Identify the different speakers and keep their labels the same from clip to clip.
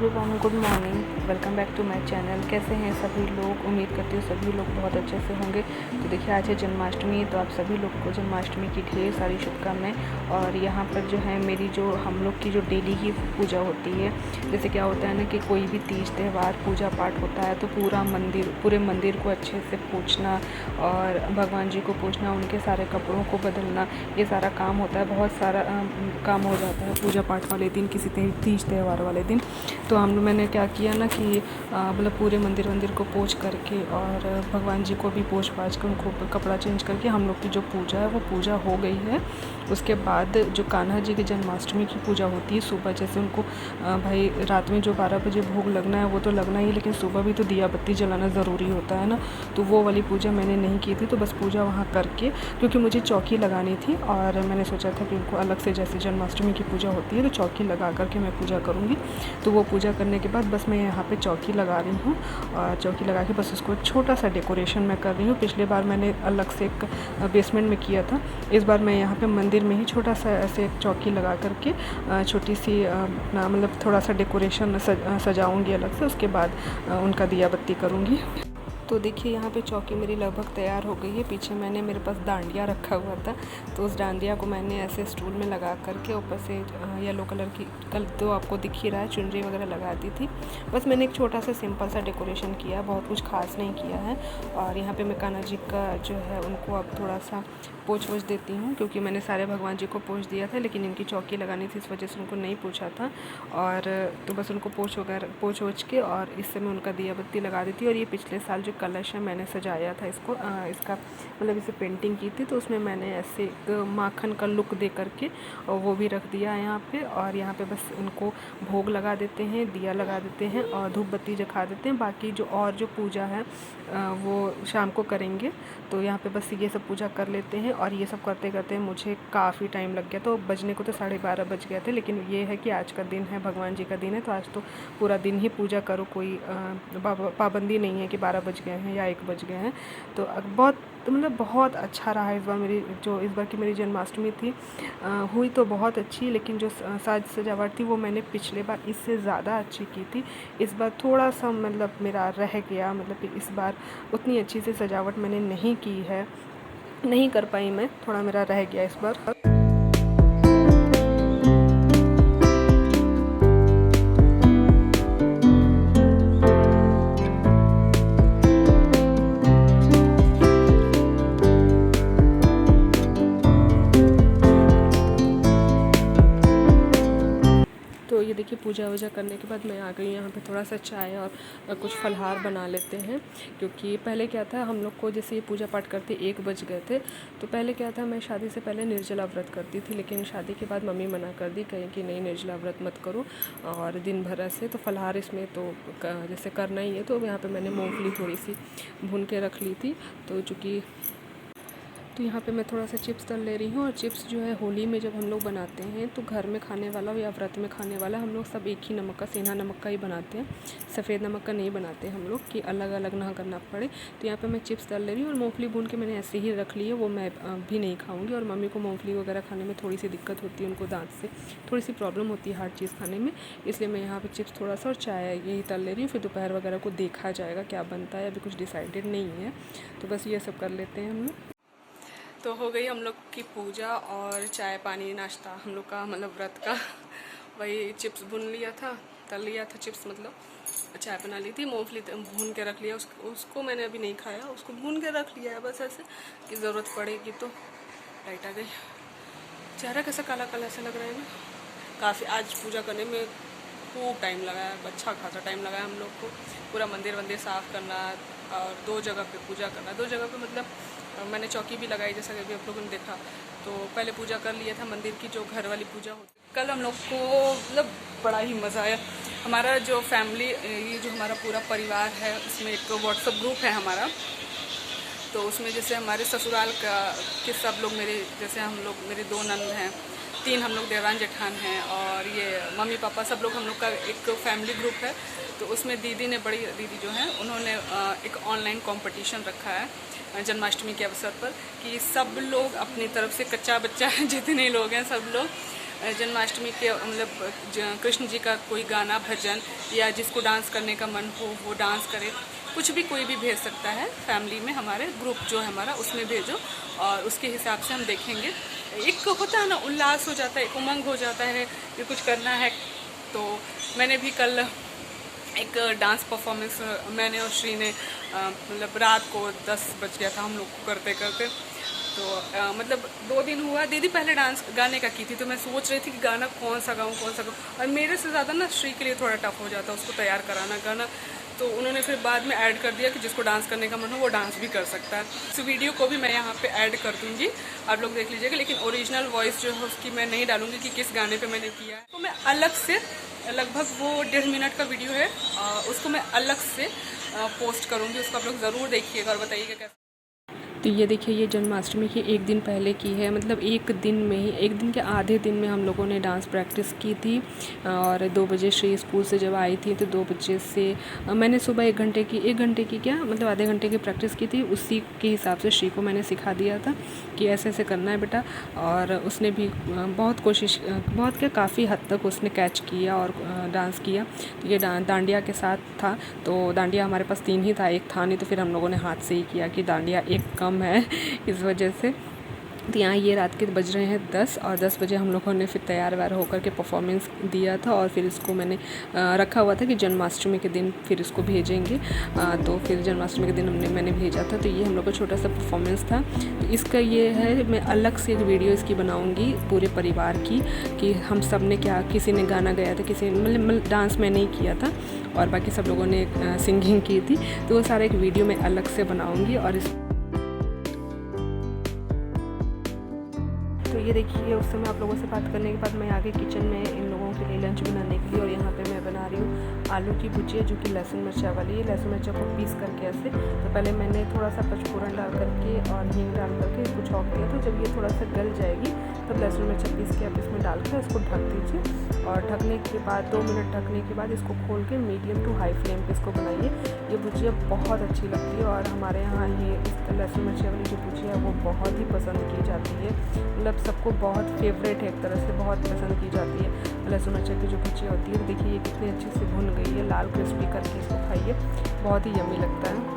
Speaker 1: Everyone, good morning. Welcome back to my channel. कैसे हैं सभी लोग? उम्मीद करती हूँ सभी लोग बहुत अच्छे से होंगे। तो देखिए, आज है जन्माष्टमी, तो आप सभी लोग को जन्माष्टमी की ढेर सारी शुभकामनाएं। और यहाँ पर जो है मेरी जो हम लोग की जो डेली की पूजा होती है, जैसे क्या होता है ना कि कोई भी तीज त्यौहार पूजा पाठ होता है तो पूरे मंदिर को अच्छे से पोंछना और भगवान जी को पोंछना, उनके सारे कपड़ों को बदलना, ये सारा काम होता है। बहुत सारा काम हो जाता है पूजा पाठ वाले दिन, किसी तीज त्यौहार वाले दिन। तो मैंने क्या किया ना कि मतलब पूरे मंदिर को पोंछ करके और भगवान जी को भी पोंछ पाछ कर उनको कपड़ा चेंज करके हम लोग की जो पूजा है वो पूजा हो गई है। उसके बाद जो कान्हा जी की जन्माष्टमी की पूजा होती है सुबह, जैसे उनको भाई रात में जो 12 बजे भोग लगना है वो तो लगना ही, लेकिन सुबह भी तो दिया बत्ती जलाना ज़रूरी होता है ना। तो वो वाली पूजा मैंने नहीं की थी, तो बस पूजा वहाँ करके, क्योंकि मुझे चौकी लगानी थी और मैंने सोचा था कि उनको अलग से जैसे जन्माष्टमी की पूजा होती है तो चौकी लगा करके मैं पूजा करूँगी। तो वो पूजा करने के बाद बस मैं यहाँ पे चौकी लगा रही हूँ और चौकी लगा के बस उसको एक छोटा सा डेकोरेशन मैं कर रही हूँ। पिछले बार मैंने अलग से एक बेसमेंट में किया था, इस बार मैं यहाँ पे मंदिर में ही छोटा सा ऐसे एक चौकी लगा करके छोटी सी अपना मतलब थोड़ा सा डेकोरेशन सजाऊँगी अलग से। उसके बाद उनका दिया बत्ती करूँगी। तो देखिए, यहाँ पे चौकी मेरी लगभग तैयार हो गई है। पीछे मैंने मेरे पास डांडिया रखा हुआ था, तो उस डांडिया को मैंने ऐसे स्टूल में लगा करके ऊपर से येलो कलर की, कल तो आपको दिख ही रहा है, चुनरी वगैरह लगा दी थी। बस मैंने एक छोटा सा सिंपल सा डेकोरेशन किया, बहुत कुछ खास नहीं किया है। और यहाँ पे मैं कान्हा जी का जो है उनको अब थोड़ा सा पोंछ वोछ देती हूँ, क्योंकि मैंने सारे भगवान जी को पोंछ दिया था, लेकिन इनकी चौकी लगानी थी, इस वजह से उनको नहीं पोंछा था। और तो बस उनको पोंछ वोछ के और इससे मैं उनका दिया बत्ती लगा दी थी। और ये पिछले साल जो कलश है मैंने सजाया था इसको, इसका मतलब इसे पेंटिंग की थी, तो उसमें मैंने ऐसे एक माखन का लुक दे करके और वो भी रख दिया है यहाँ पे। और यहाँ पे बस इनको भोग लगा देते हैं, दिया लगा देते हैं और धूप बत्ती जला देते हैं। बाकी जो पूजा है वो शाम को करेंगे। तो यहाँ पे बस ये सब पूजा कर लेते हैं। और ये सब करते करते मुझे काफ़ी टाइम लग गया, तो बजने को तो 12:30 बज गए थे। लेकिन ये है कि आज का दिन है, भगवान जी का दिन है, तो आज तो पूरा दिन ही पूजा करो, कोई पाबंदी नहीं है कि 12 बज गए हैं या 1 बज गए हैं। तो बहुत अच्छा रहा इस बार की मेरी जन्माष्टमी थी, हुई तो बहुत अच्छी, लेकिन जो साज सजावट थी वो मैंने पिछले बार इससे ज़्यादा अच्छी की थी। इस बार थोड़ा सा मतलब मेरा रह गया, मतलब कि इस बार उतनी अच्छी से सजावट मैंने नहीं की है, नहीं कर पाई मैं, थोड़ा मेरा रह गया इस बार। तो ये देखिए, पूजा वूजा करने के बाद मैं आ गई यहाँ पे, थोड़ा सा चाय और कुछ फलहार बना लेते हैं। क्योंकि पहले क्या था, हम लोग को जैसे ये पूजा पाठ करते 1 बज गए थे, तो पहले क्या था, मैं शादी से पहले निर्जला व्रत करती थी, लेकिन शादी के बाद मम्मी मना कर दी, कहीं कि नहीं निर्जला व्रत मत करो और दिन भर ऐसे तो फलहार इसमें तो जैसे करना ही है। तो यहाँ पर मैंने मूँगफली थोड़ी सी भून के रख ली थी। तो यहाँ पे मैं थोड़ा सा चिप्स तल ले रही हूँ। और चिप्स जो है होली में जब हम लोग बनाते हैं तो घर में खाने वाला या व्रत में खाने वाला हम लोग सब एक ही नमक का, सेंधा नमक का ही बनाते हैं, सफ़ेद नमक का नहीं बनाते हम लोग, कि अलग अलग ना करना पड़े। तो यहाँ पे मैं चिप्स तल ले रही हूँ और मूँगफली भून के मैंने ऐसे ही रख ली है, वो मैं भी नहीं खाऊँगी। और मम्मी को मूँगफली वगैरह खाने में थोड़ी सी दिक्कत होती है, उनको दाँत से थोड़ी सी प्रॉब्लम होती है हार्ड चीज़ खाने में, इसलिए मैं यहाँ पर चिप्स थोड़ा सा और चाय यही तल ले रही हूँ। फिर दोपहर वगैरह को देखा जाएगा क्या बनता है, अभी कुछ डिसाइडेड नहीं है। तो बस ये सब कर लेते हैं हम लोग। तो हो गई हम लोग की पूजा और चाय पानी नाश्ता हम लोग का, मतलब व्रत का। वही चिप्स भून लिया था, तल लिया था चिप्स, मतलब चाय बना ली थी, मूँगफली भून के रख लिया, उसको मैंने अभी नहीं खाया, उसको भून के रख लिया है बस ऐसे कि ज़रूरत पड़ेगी। तो लाइट आ गई, चेहरा कैसा काला काला सा लग रहा है ना। काफ़ी आज पूजा करने में खूब टाइम लगा है, अच्छा खासा टाइम लगा है हम लोग को। पूरा मंदिर साफ़ करना और 2 जगह पे पूजा करना, 2 जगह पे मतलब मैंने चौकी भी लगाई, जैसा कि अभी आप लोगों ने देखा। तो पहले पूजा कर लिया था मंदिर की, जो घर वाली पूजा होती। कल हम लोग को मतलब बड़ा ही मज़ा आया। हमारा जो फैमिली, ये जो हमारा पूरा परिवार है, उसमें एक व्हाट्सएप ग्रुप है हमारा। तो उसमें जैसे हमारे ससुराल के सब लोग, जैसे हम लोग, मेरे 2 नंद हैं, 3 हम लोग देवरान जेठान हैं, और ये मम्मी पापा सब लोग, हम लोग का एक फैमिली ग्रुप है। तो उसमें दीदी ने, बड़ी दीदी जो हैं, उन्होंने एक ऑनलाइन कंपटीशन रखा है जन्माष्टमी के अवसर पर, कि सब लोग अपनी तरफ से, कच्चा बच्चा जितने लोग हैं सब लोग जन्माष्टमी के मतलब कृष्ण जी का कोई गाना भजन या जिसको डांस करने का मन हो वो डांस करे, कुछ भी कोई भी भेज सकता है। फैमिली में हमारे ग्रुप जो है हमारा उसमें भेजो और उसके हिसाब से हम देखेंगे। एक होता है ना उल्लास हो जाता है, एक उमंग हो जाता है कि कुछ करना है। तो मैंने भी कल एक डांस परफॉर्मेंस मैंने और श्री ने मतलब रात को 10 बज गया था हम लोग को करते करते। तो मतलब 2 दिन हुआ। दीदी पहले डांस गाने का की थी, तो मैं सोच रही थी कि गाना कौन सा गाऊँ। और मेरे से ज़्यादा ना श्री के लिए थोड़ा टफ हो जाता है उसको तैयार कराना गाना। तो उन्होंने फिर बाद में ऐड कर दिया कि जिसको डांस करने का मन हो वो डांस भी कर सकता है। इस वीडियो को भी मैं यहाँ पे ऐड कर दूँगी, आप लोग देख लीजिएगा। लेकिन ओरिजिनल वॉइस जो है उसकी मैं नहीं डालूँगी कि किस गाने पे मैंने किया है। तो मैं अलग से लगभग वो 1.5 मिनट का वीडियो है, उसको मैं अलग से पोस्ट करूँगी। उसको आप लोग ज़रूर देखिएगा और बताइएगा कैसा। तो ये देखिए, ये जन्माष्टमी की 1 दिन पहले की है। मतलब 1 दिन में ही, 1 दिन के आधे दिन में हम लोगों ने डांस प्रैक्टिस की थी। और 2 बजे श्री स्कूल से जब आई थी तो 2 बजे से मैंने सुबह 1 घंटे की क्या मतलब आधे घंटे की प्रैक्टिस की थी। उसी के हिसाब से श्री को मैंने सिखा दिया था कि ऐसे ऐसे करना है बेटा। और उसने भी बहुत कोशिश, बहुत क्या काफ़ी हद तक उसने कैच किया और डांस किया। तो ये डांडिया के साथ था, तो डांडिया हमारे पास 3 ही था, 1 था नहीं। तो फिर हम लोगों ने हाथ से ही किया कि डांडिया 1 कम है इस वजह से। तो यहाँ ये रात के बज रहे हैं 10 और 10 बजे हम लोगों ने फिर तैयार व्यार होकर के परफॉर्मेंस दिया था। और फिर इसको मैंने रखा हुआ था कि जन्माष्टमी के दिन फिर इसको भेजेंगे। तो फिर जन्माष्टमी के दिन मैंने भेजा था। तो ये हम लोग का छोटा सा परफॉर्मेंस था। तो इसका ये है, मैं अलग से एक वीडियो इसकी बनाऊँगी पूरे परिवार की कि हम सब ने क्या, किसी ने गाना गाया था, किसी मतलब डांस मैंने ही किया था और बाकी सब लोगों ने सिंगिंग की थी। तो वो सारा एक वीडियो मैं अलग से बनाऊँगी। और तो ये देखिए, उस समय आप लोगों से बात करने के बाद मैं आ गई किचन में इन लोगों के लिए लंच बनाने के लिए। और यहाँ पे मैं बना रही हूँ आलू की भुजिया, जो कि लहसुन मिर्चा वाली है। लहसुन मिर्चा को पीस करके ऐसे, तो पहले मैंने थोड़ा सा पचफोरन डाल करके और हींग डाल करके इसको छौंक दिया। तो जब ये थोड़ा सा गल जाएगी तब लहसुन मिर्चा पीस के आप इसमें डाल कर इसको ढक दीजिए। और ढकने के बाद 2 मिनट ढकने के बाद इसको खोल के मीडियम टू हाई फ्लेम पे इसको बनाइए। ये भुजिया बहुत अच्छी लगती है और हमारे यहाँ ये लहसुन मिर्चा वाली जो भुजिया है वो बहुत ही पसंद की जाती है। मतलब सबको बहुत फेवरेट है, एक तरह से बहुत पसंद की जाती है लहसुन मिर्चा की जो भुजिया होती है। देखिए ये कितनी अच्छे से भुन गई है, लाल क्रिस्पी करके इसको खाइए, बहुत ही यम्मी लगता है।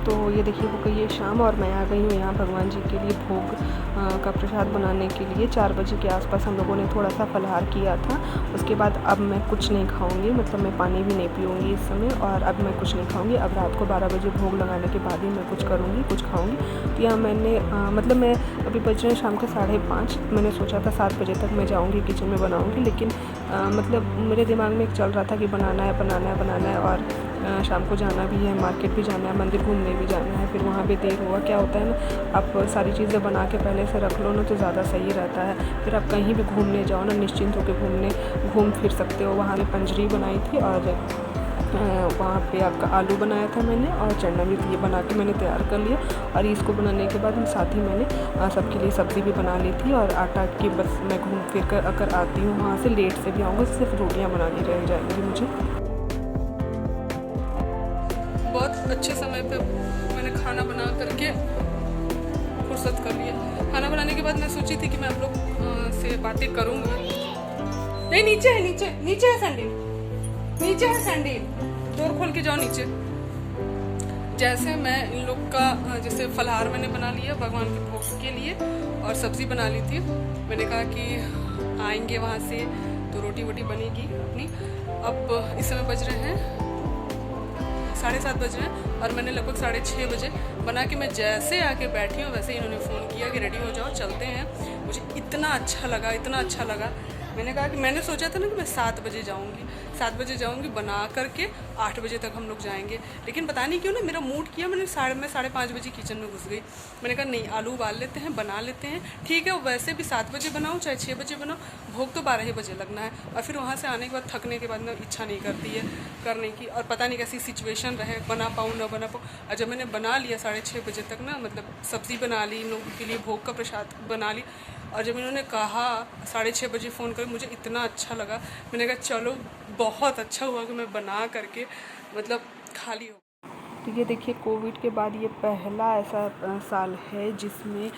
Speaker 1: तो ये देखिए हो गई है शाम और मैं आ गई हूँ यहाँ भगवान जी के लिए भोग का प्रसाद बनाने के लिए। 4 बजे के आसपास हम लोगों ने थोड़ा सा फलाहार किया था। उसके बाद अब मैं कुछ नहीं खाऊंगी, मतलब मैं पानी भी नहीं पीऊँगी इस समय। और अब मैं कुछ नहीं खाऊंगी। अब रात को 12 बजे भोग लगाने के बाद ही मैं कुछ करूँगी, कुछ खाऊँगी। तो यहाँ मैंने मतलब मैं अभी बज रहे हैं शाम के 5:30। मैंने सोचा था 7 बजे तक मैं जाऊँगी किचन में बनाऊँगी, लेकिन मतलब मेरे दिमाग में एक चल रहा था कि बनाना है और शाम को जाना भी है, मार्केट भी जाना है, मंदिर घूमने भी जाना है। फिर वहाँ भी देर हुआ। क्या होता है ना, आप सारी चीज़ें बना के पहले से रख लो ना तो ज़्यादा सही रहता है। फिर आप कहीं भी घूमने जाओ ना, निश्चिंत होकर घूम फिर सकते हो। वहाँ पे पंजरी बनाई थी और वहाँ पे आपका आलू बनाया था मैंने और चना भी ये बना के मैंने तैयार कर लिया। और इसको बनाने के बाद साथ ही मैंने सबके लिए सब्ज़ी भी बना ली थी। और आटा की बस मैं घूम फिर कर अगर आती हूँ वहाँ से लेट से भी आऊँगा, सिर्फ रोटियाँ बनानी रह जाएंगी मुझे। बहुत अच्छे समय पे मैंने खाना बना करके फुर्सत कर लिया। खाना बनाने के बाद मैं सोची थी कि मैं आप लोग से बातें करूँगी। नहीं, नीचे है सैंडल, डोर खोल के जाओ नीचे। जैसे मैं इन लोग का जैसे फलाहार मैंने बना लिया भगवान के भोग के लिए और सब्ज़ी बना ली थी। मैंने कहा कि आएंगे वहाँ से तो रोटी वोटी बनेगी अपनी। अब इस समय बज रहे हैं 7:30 बज रहे हैं और मैंने लगभग 6:30 बजे बना के मैं जैसे आके बैठी हूँ वैसे इन्होंने फ़ोन किया कि रेडी हो जाओ चलते हैं। मुझे इतना अच्छा लगा। मैंने कहा कि मैंने सोचा था ना कि मैं 7 बजे जाऊँगी बना करके 8 बजे तक हम लोग जाएंगे। लेकिन पता नहीं क्यों ना मेरा मूड किया, मैं 5:30 बजे किचन में घुस गई। मैंने कहा नहीं, आलू उबाल लेते हैं, बना लेते हैं। ठीक है, वैसे भी 7 बजे बनाऊँ चाहे 6 बजे बनाऊँ, भोग तो 12 ही बजे लगना है। और फिर वहाँ से आने के बाद थकने के बाद ना इच्छा नहीं करती है करने की। और पता नहीं कैसी सिचुएशन रहे, बना पाऊँ ना बना पाऊँ। और जब मैंने बना लिया 6:30 बजे तक ना, मतलब सब्ज़ी बना ली, इन लोगों के लिए भोग का प्रसाद बना ली। और जब इन्होंने कहा 6:30 बजे फ़ोन कर, मुझे इतना अच्छा लगा। मैंने कहा चलो बहुत अच्छा हुआ कि मैं बना करके मतलब खा ली हो। तो ये देखिए कोविड के बाद ये पहला ऐसा साल है जिसमें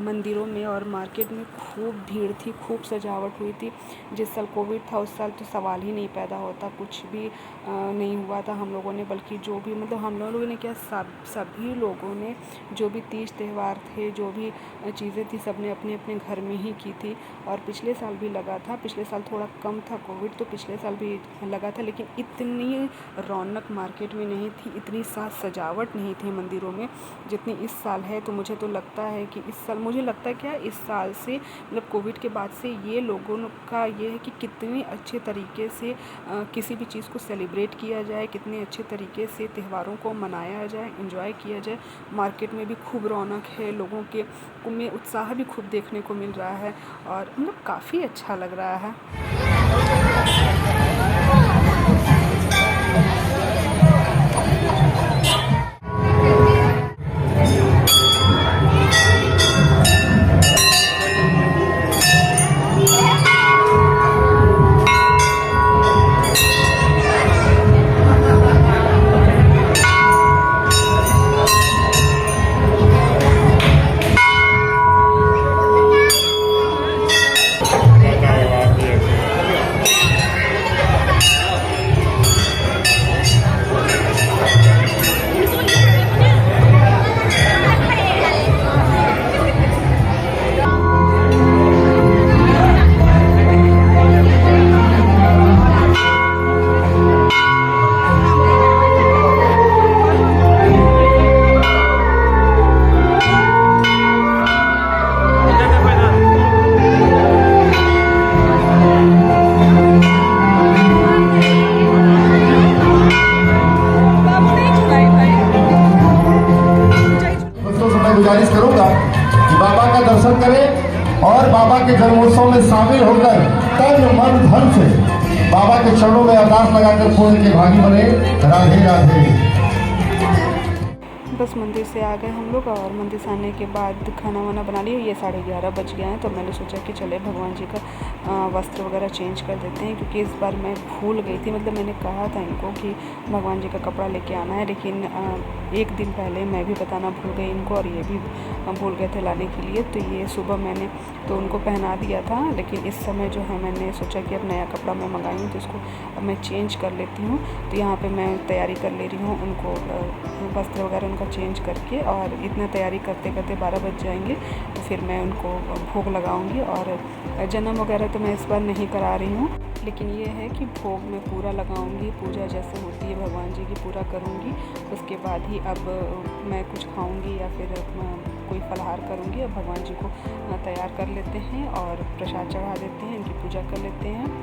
Speaker 1: मंदिरों में और मार्केट में खूब भीड़ थी, खूब सजावट हुई थी। जिस साल कोविड था उस साल तो सवाल ही नहीं पैदा होता, कुछ भी नहीं हुआ था हम लोगों ने, बल्कि जो भी मतलब हम लोगों ने क्या सभी लोगों ने जो भी तीज त्यौहार थे, जो भी चीज़ें थी, सब ने अपने अपने घर में ही की थी। और पिछले साल भी लगा था, पिछले साल थोड़ा कम था कोविड, तो पिछले साल भी लगा था, लेकिन इतनी रौनक मार्केट में नहीं थी, इतनी सजावट नहीं थी मंदिरों में जितनी इस साल है। तो मुझे तो लगता है कि इस साल, मुझे लगता है क्या इस साल से मतलब कोविड के बाद से ये लोगों का ये है कि कितने अच्छे तरीके से किसी भी चीज़ को सेलिब्रेट किया जाए, कितने अच्छे तरीके से त्योहारों को मनाया जाए, एंजॉय किया जाए। मार्केट में भी खूब रौनक है, लोगों के में उत्साह भी खूब देखने को मिल रहा है और मतलब काफ़ी अच्छा लग रहा है।
Speaker 2: गुजारिश करूंगा कि बाबा का दर्शन करें और बाबा के जन्मोत्सव में शामिल होकर तन मन धन से बाबा के चरणों में अरदास लगाकर पुण्य के भागी बने। राधे राधे।
Speaker 1: बस मंदिर से आ गए हम लोग और मंदिर से आने के बाद खाना वाना बना लिया। ये 11:30 बज गए हैं, तो मैंने सोचा कि चले भगवान जी का वस्त्र वगैरह चेंज कर देते हैं, क्योंकि इस बार मैं भूल गई थी। मतलब मैंने कहा था इनको कि भगवान जी का कपड़ा लेके आना है, लेकिन एक दिन पहले मैं भी बताना भूल गई इनको और ये भी भूल गए थे लाने के लिए। तो ये सुबह मैंने तो उनको पहना दिया था, लेकिन इस समय जो है मैंने सोचा कि अब नया कपड़ा मैं मंगाई हूँ तो इसको अब मैं चेंज कर लेती हूँ। तो यहाँ पे मैं तैयारी कर ले रही हूँ उनको वस्त्र वगैरह उनका चेंज करके, और इतना तैयारी करते करते 12 बज जाएंगे। तो फिर मैं उनको भोग लगाऊंगी। और जन्म वगैरह तो मैं इस बार नहीं करा रही हूँ, लेकिन ये है कि भोग मैं पूरा लगाऊंगी, पूजा जैसे होती है भगवान जी की पूरा करूँगी। उसके बाद ही अब मैं कुछ खाऊंगी या फिर कोई फलाहार करूँगी। अब भगवान जी को तैयार कर लेते हैं और प्रसाद चढ़ा देते हैं, इनकी पूजा कर लेते हैं।